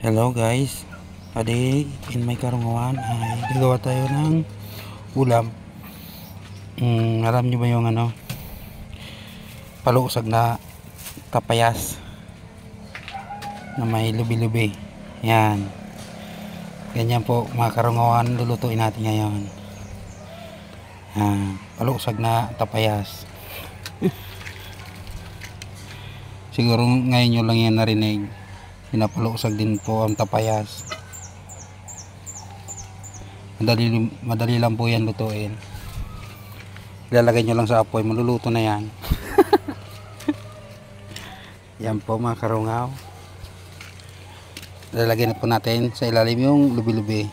Hello guys, today in my karungawan ay gagawa tayo ng ulam. Alam nyo ba yung palusag na kapayas na may lubi-lubi? Yan, ganyan po mga karungawan, lulutuin natin ngayon. Palusag na tapayas. Siguro ngayon nyo lang yan narinig. Pinapalusag din po ang tapayas. Madali lang po yan lutuin. Ilalagay nyo lang sa apoy, maluluto na yan. Yan po mga karungaw. Ilalagay na po natin sa ilalim yung lubi-lubi.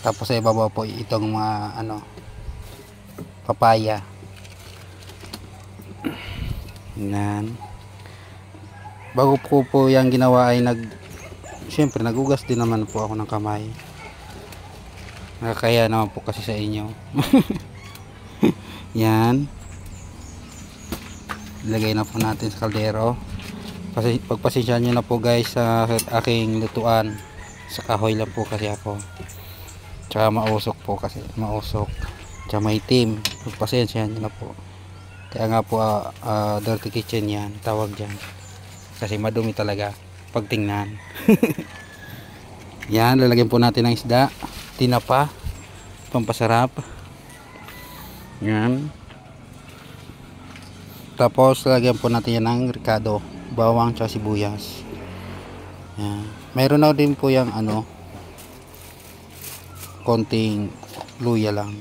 Tapos sa ibabaw po itong mga papaya. Yan. Bago po yung ginawa ay siyempre nagugas din naman po ako ng kamay. Nakakaya naman po kasi sa inyo. Yan. Ilagay na po natin sa kaldero. Pagpasensyahan nyo na po guys sa aking lutuan. Sa kahoy lang po kasi ako. Tsaka mausok po kasi. Mausok. Tsaka maitim. Pagpasensyahan nyo na po. Kaya nga po dirty kitchen yan. Tawag dyan. Kasi madumi talaga pag tingnan. Yan, lalagyan po natin ng isda, tinapa, pampasarap. Yan. Tapos lalagyan po natin yan ng ricado, bawang tsaka sibuyas. Yan. Mayroon na din po yung konting luya lang.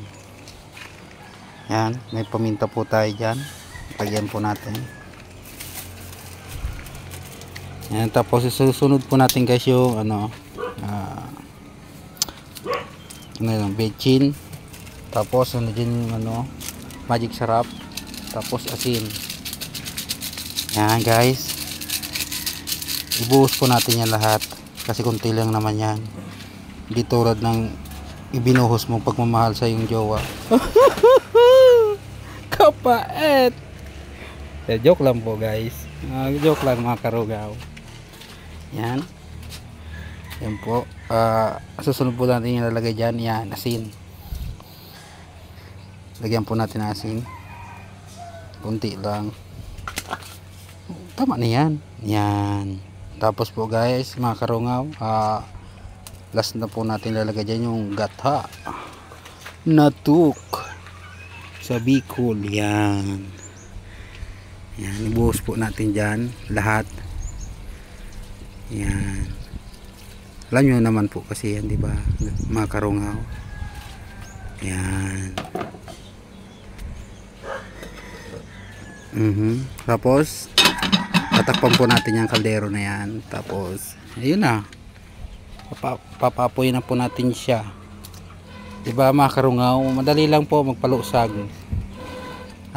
Yan, may paminta po tayo dyan. Lagyan po natin. Yan, tapos susunod po natin guys yung bechin, tapos din magic sarap, tapos asin. Yan guys, ibuhos po natin yan lahat kasi kunti lang naman yan, hindi tulad ng ibinuhos mo pagmamahal sa yung jowa. Kapait. Joke lang po guys, joke lang mga karugaw. Yan. Yan po. Susunod po natin yung lalagay dyan. Yan, asin. Lagyan po natin ng asin. Kunti lang. Tama na yan. Yan. Tapos po guys, mga karungaw, last na po natin lalagay dyan yung gatha. Natuk. Sa Bicol. Yan. Yan. Ibuhos po natin dyan. Lahat. Yan. Alam nyo naman po kasi yan, di ba? Mga karungaw. Yan. Tapos tatakpan po natin yung kaldero na yan. Tapos ayun na. Papapoy na po natin siya. Di ba mga karungaw? Madali lang po magpalusag.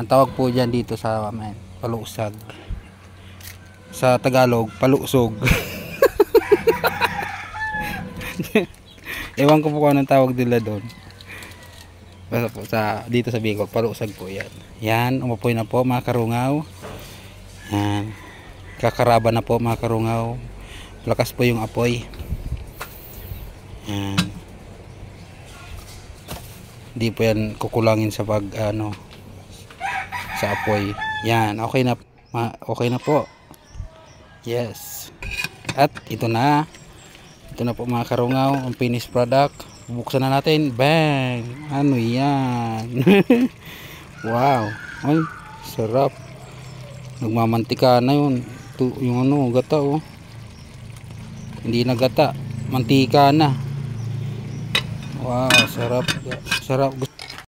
Ang tawag po dyan dito sa amin, palusag. Sa Tagalog, palusog. Ewan ko po kung anong tawag nila doon. Basta po dito sa Bicol, palusag po yan. Yan, umapoy na po mga karungaw. Yan. Kakaraba na po mga karungaw. Lakas po yung apoy. Yan. Hindi po yan kukulangin sa sa apoy. Yan, okay na. Okay na po. Yes. At ito na. Ito na po mga karungaw, ang finished product. Bubuksan na natin. Bang! Ano yan? Wow! Ay, sarap. Nagmamantika na yun. Ito, yung gata oh. Hindi na gata. Mantika na. Wow, sarap. Sarap.